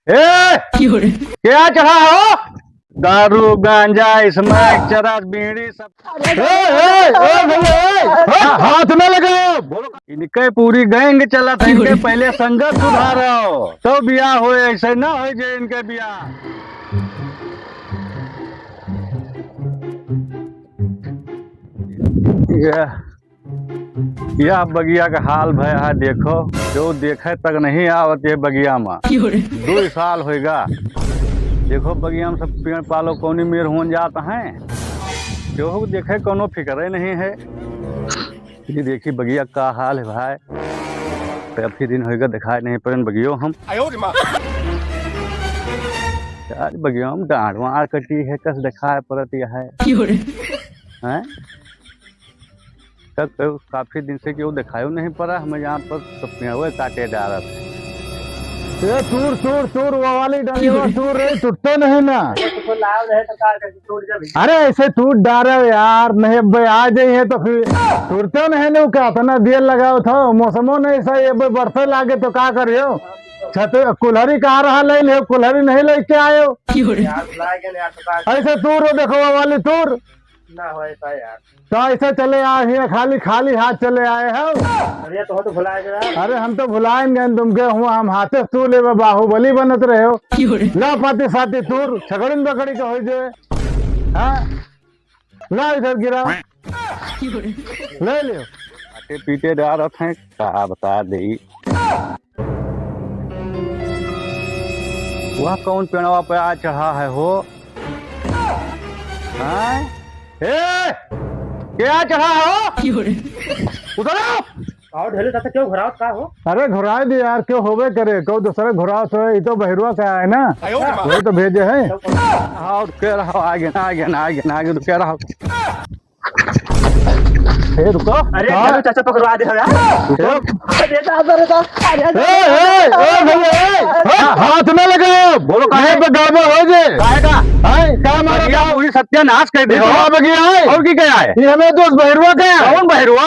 क्या चढ़ा हो? दारू गांजा स्मैक चरस बीड़ी सब। हाथ में लगाओ। बोलो इनके पूरी गैंग चलत है। इनके पहले संगत सुधारो तो बियाह हो, ऐसे ना हो जे इनके बियाह। यह बगिया का हाल भय है, देखो जो देखे तक नहीं आवत ये बगिया में 2 साल होगा। देखो बगिया में सब पेड़ पालो कौनी मेर हो जाता है, जो देखे कोनो फिक्र नहीं है। ये देखी बगिया का हाल है भाई, काफी दिन होगा दिखाई नहीं पड़े बगियो हम। यार बगिया में डांड मार कटी है, कस दिखाई पड़ती है हैं? तब तो काफी दिन से क्यों दिखाई नहीं पड़ा हमें यहाँ पर, तो पेड़ काटे जा रहा था। तूर वो वाली डालिए तूर रे, टूटते नहीं ना। अरे ऐसे टूट डाले यार, नहीं आ जाइए तो फिर टूटते नहीं ना। क्या इतना देर लगाओ था, मौसमों नहीं सही बरसे लागे तो क्या करियो। छत कुल्हरी कहा रहा ले ले, कुल्हरी नहीं लेके आयो। ऐसे तूर देखो वो वाली तूर ना हो ऐसा यार, तो ऐसे चले आए हैं, खाली हाथ चले आए हैं। अरे तो भुलाए। अरे हम तो भुलाएंगे तुमके हुआ, हम हाथे तू ले बाहुबली बनत रहे हो। ला पाती साथी तूर छगड़न बकड़ी के हो जाए। ला इधर गिरा ले लियो। आटे पीटे जा रहे थे, कहा बता दे। वह कौन पेड़वा पे आ चढ़ा है हो? क्या चढ़ा हो? उधर आओ ढेले साथे क्यों घुराओ का हो? अरे घुराए दे यार, क्यों होबे करे क्यों दूसरे घुराओ तो ये तो बहिरुआ का है ना, वही तो भेजे है। और कह रहा आगे तो कह रहा रुको। अरे चाचा पकड़वा दे यार। हाथ में लगाओ। बोलो काहे पे गड़बड़ हो जे? काहे का? क्या मारा पूरी सत्यानाश कर दे। बगिया है और की क्या है? ये हमें दोस्त बहिरुआ का है। कौन बहिरुआ?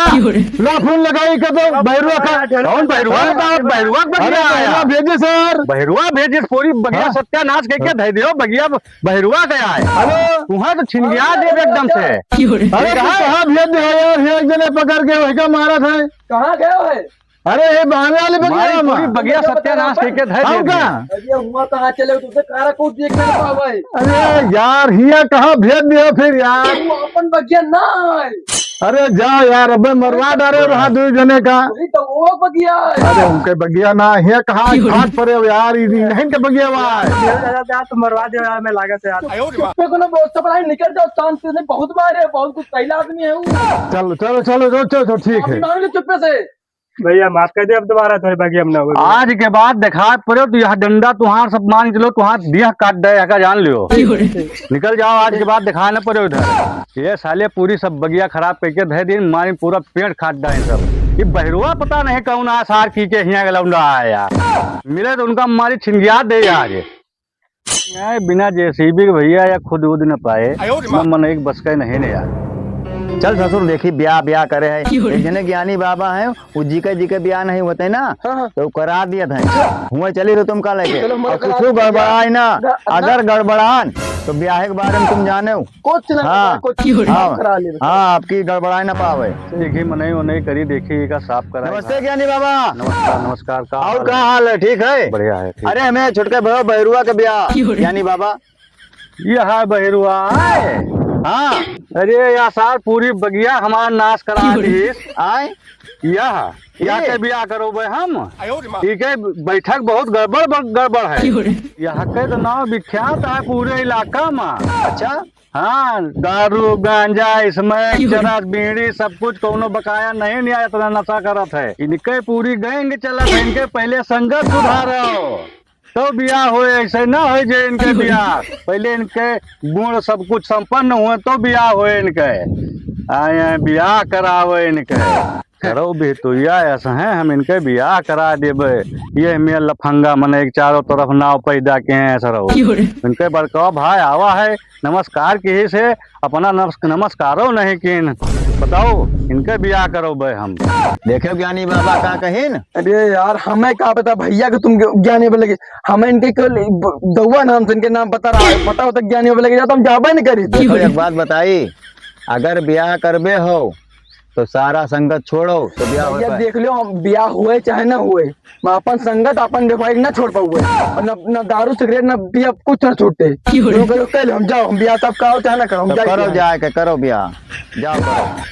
ला फोन लगाई कर दो बहिरुआ का। कौन बहिरुआ? बहिरुआ बगिया आया। भेजे सर बहिरुआ भेजे, पूरी बगिया सत्यानाश करके दे दियो। बगिया बहिरुआ गया है। हेलो तुहा तो छिन गया दे एकदम से। अरे कहां भेज दे यार, एक जने पकड़ के वही का मारा था। कहां गए है? अरे ये बहाने वाले बगिया में पूरी बगिया सत्यानाश करके धर दिया। अरे हुआ कहां चले, तुमसे कारा को देख के पावे। अरे यार हिया कहां भेज दिया फिर यार? वो अपन बगिया ना है। अरे जा यार, अब मरवा डाले रहा 2 जने का। वही तो वो बगिया है। अरे उनके बगिया ना है, कहां हाथ पड़े यार, नहीं के बगिया जा तो मरवा दे यार, मैं लागत है यार। चुप्पे को ना बहुत सब निकल जाओ, शांति से बहुत मारे, बहुत कुछ पहला आदमी है वो। चलो ठीक है। चुप्पे से भैया माफ कर दे, अब दोबारा थोड़ी बाकी हम ना हो। आज के बाद देखा पड़े तो यह डंडा तुहार सब मान चलो, तुहार दिया काट दे का जान लियो। निकल जाओ, आज के बाद दिखा न पड़े उधर। ये साले पूरी सब बगिया खराब करके धे दिन मारी, पूरा पेड़ काट दे सब। ये बहिरुआ पता नहीं कौन आसार की के हिया लौंडा आया, मिले तो उनका मारी छिंगिया दे आज। बिना जेसीबी के भैया या खुद उद न पाए, मन एक बस का नहीं ने यार। चल ससुर देखी ब्याह करे है, एक जने ज्ञानी बाबा है, वो जी के ब्याह नहीं होते ना, तो करा दिया था। हुआ चली तो तुम का लेके कुछ गड़बड़ाई ना, अगर गड़बड़ान तो ब्याह के बारे में तुम जाने हो। हाँ आपकी गड़बड़ाई ना पावे। देखी मनाई उन्हें करी, देखी का साफ करा। नमस्ते ज्ञानी बाबा। नमस्कार। का और क्या हाल है? ठीक है, बढ़िया है। अरे हमें छुटके बहिरुआ के ब्याह ज्ञानी बाबा। यह है बहिरुआ। हाँ अरे यार सार पूरी बगिया हमारा नाश करा दी आए। यह के ब्याह करो भाई हम, ठीक है। बैठक बहुत गड़बड़ है। यहाँ के तो नाम विख्यात है पूरे इलाका में। अच्छा हाँ, दारू गांजा स्मैक चरस बीड़ी सब कुछ कोनो बकाया नहीं आया, इतना नशा करत है। इनके पूरी गैंग चलत है, इनके पहले संगत सुधारो तो बियाह हो, ऐसे ना हो जे इनके बियाह। पहले इनके गुण सब कुछ संपन्न हुए तो बियाह हो इनके। आए बियाह करावे इनके, करो भी तो ऐसा है, हम इनके बियाह करा देवे। ये मेरा लफंगा मन एक चारों तरफ नाव पैदा के हैं ऐसा रहो। इनके बड़का भाई आवा है, नमस्कार की से अपना नमस्कारो नहीं किन। बताओ इनके ब्याह करो बे हम। देखो ज्ञानी बाबा का कहिन। अरे यार हमें क्या पता भैया कि तुम ज्ञानी बोले हमें इनके दौआ नाम से इनके नाम पता रहा पता होता ज्ञानी बोले जाता हम जाबे नहीं करी। देखो एक बात बताई, अगर ब्याह करबे हो तो सारा संगत छोड़ो तो ब्याह हो भैया पाए। देख लो हम ब्याह हुए चाहे ना हुए मैं अपन संगत अपन देखो एक ना छोड़ पाऊंगे और न दारू सिगरेट न पिया कुछ ना छूटे। कल हम जाओ हम ब्याह सब करो चाहे ना करो हम तो जाएंगे। करो जाके करो ब्याह, जाओ करो।